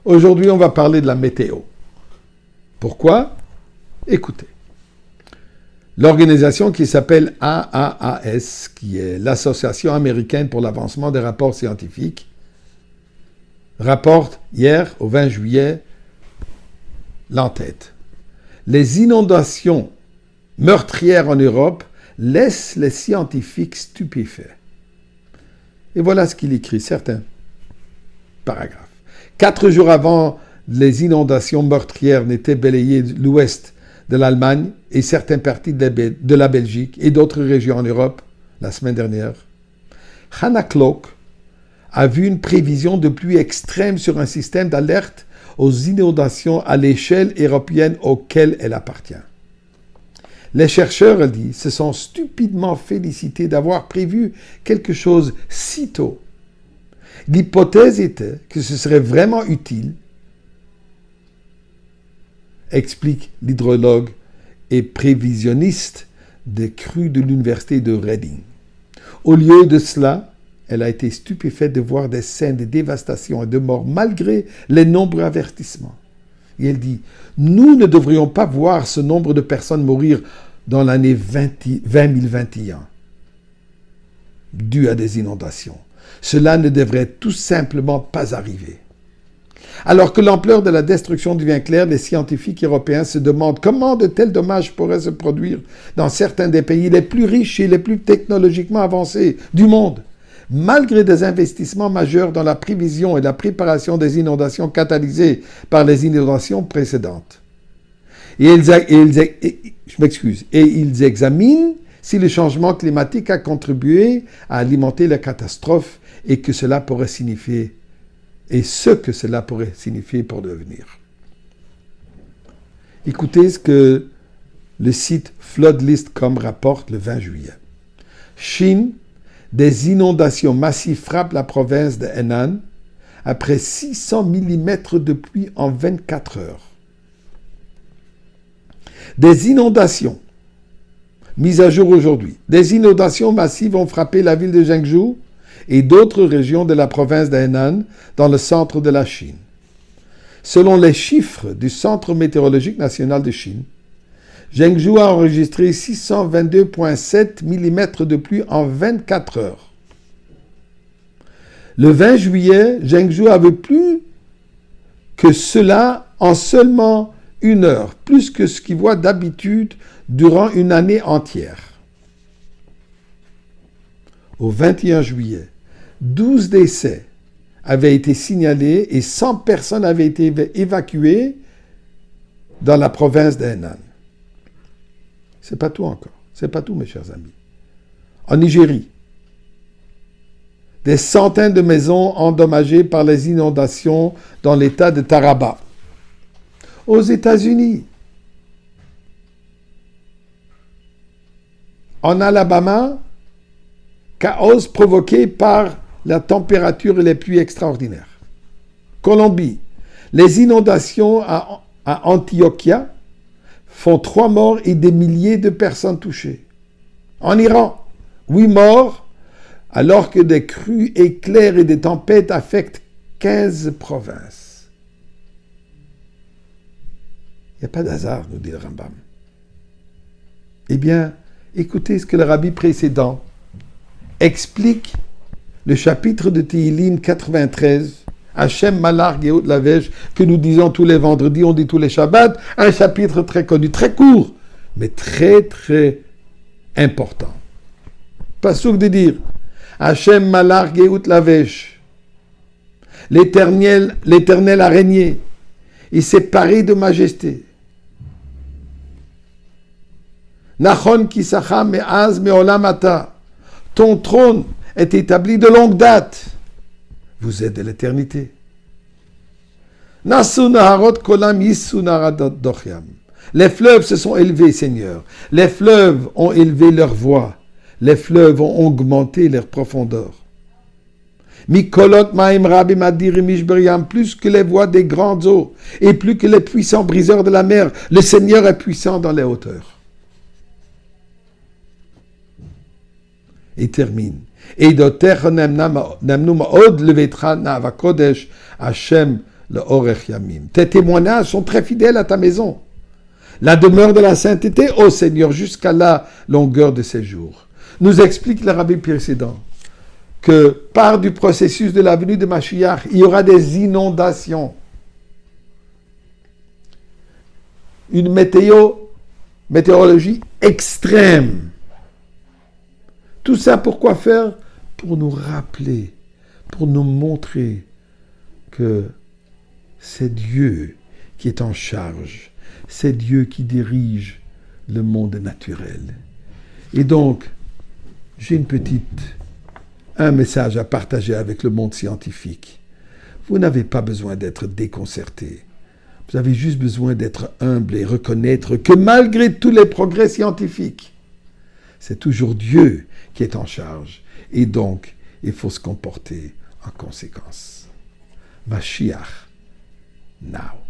Aujourd'hui, on va parler de la météo. Pourquoi? Écoutez. L'organisation qui s'appelle AAAS, qui est l'Association américaine pour l'avancement des rapports scientifiques, rapporte hier, au 20 juillet, l'entête. Les inondations meurtrières en Europe laissent les scientifiques stupéfaits. Et voilà ce qu'il écrit, certains paragraphes. 4 jours avant les inondations meurtrières n'étaient balayées l'ouest de l'Allemagne et certaines parties de la Belgique et d'autres régions en Europe la semaine dernière, Hannah Klock a vu une prévision de pluie extrême sur un système d'alerte aux inondations à l'échelle européenne auquel elle appartient. Les chercheurs, elle dit, se sont stupidement félicités d'avoir prévu quelque chose si tôt. L'hypothèse était que ce serait vraiment utile, explique l'hydrologue et prévisionniste des crues de l'université de Reading. Au lieu de cela, elle a été stupéfaite de voir des scènes de dévastation et de mort malgré les nombreux avertissements. Et elle dit, nous ne devrions pas voir ce nombre de personnes mourir dans l'année 2021 dû à des inondations. Cela ne devrait tout simplement pas arriver. Alors que l'ampleur de la destruction devient claire, les scientifiques européens se demandent comment de tels dommages pourraient se produire dans certains des pays les plus riches et les plus technologiquement avancés du monde, malgré des investissements majeurs dans la prévision et la préparation des inondations catalysées par les inondations précédentes. Et ils examinent si le changement climatique a contribué à alimenter la catastrophe et que cela pourrait signifier et ce que cela pourrait signifier pour l'avenir. Écoutez ce que le site Floodlist.com rapporte le 20 juillet. Chine, des inondations massives frappent la province de Henan après 600 mm de pluie en 24 heures. Des inondations, mises à jour aujourd'hui, des inondations massives ont frappé la ville de Zhengzhou et d'autres régions de la province de Henan dans le centre de la Chine. Selon les chiffres du Centre météorologique national de Chine, Zhengzhou a enregistré 622,7 mm de pluie en 24 heures. Le 20 juillet, Zhengzhou avait plus que cela en seulement 1 heure, plus que ce qu'il voit d'habitude durant une année entière. Au 21 juillet, 12 décès avaient été signalés et 100 personnes avaient été évacuées dans la province de Henan. C'est pas tout encore. C'est pas tout, mes chers amis. En Nigérie, des centaines de maisons endommagées par les inondations dans l'État de Taraba. Aux États-Unis, en Alabama, chaos provoqué par la température et les pluies extraordinaires. Colombie, les inondations à Antioquia font 3 morts et des milliers de personnes touchées. En Iran, 8 morts, alors que des crues éclairs et des tempêtes affectent 15 provinces. Il n'y a pas d'hasard, nous dit le Rambam. Eh bien, écoutez ce que le rabbi précédent explique le chapitre de Tehillim 93, Hachem Malach Geout Lavesh, que nous disons tous les vendredis, on dit tous les Shabbats, un chapitre très connu, très court, mais très très important. Passouk de dire, Hachem Malach Geout Lavesh, l'Éternel a régné, il s'est paré de majesté. Nachon Kisacha Me'az Me'olam Ata, ton trône est établi de longue date. Vous êtes de l'éternité. Nasu Naharot Kolam Yissu Naradot Dochyam. Les fleuves se sont élevés, Seigneur. Les fleuves ont élevé leur voix. Les fleuves ont augmenté leur profondeur. Mikolot Maim Rabim Adirim Ishberiam, plus que les voix des grandes eaux et plus que les puissants briseurs de la mer, le Seigneur est puissant dans les hauteurs. Et termine. Et doter namnu ma'od levetra na'ava kodesh Hashem le Orech Yamim. Tes témoignages sont très fidèles à ta maison. La demeure de la sainteté, ô Seigneur, jusqu'à la longueur de ses jours. Nous explique le rabbi précédent que par du processus de la venue de Mashiach, il y aura des inondations. Une météorologie extrême. Tout ça pour quoi faire? Pour nous rappeler, pour nous montrer que c'est Dieu qui est en charge. C'est Dieu qui dirige le monde naturel. Et donc, j'ai un message à partager avec le monde scientifique. Vous n'avez pas besoin d'être déconcerté. Vous avez juste besoin d'être humble et reconnaître que malgré tous les progrès scientifiques, c'est toujours Dieu qui est en charge. Et donc, il faut se comporter en conséquence. Mashiach, now.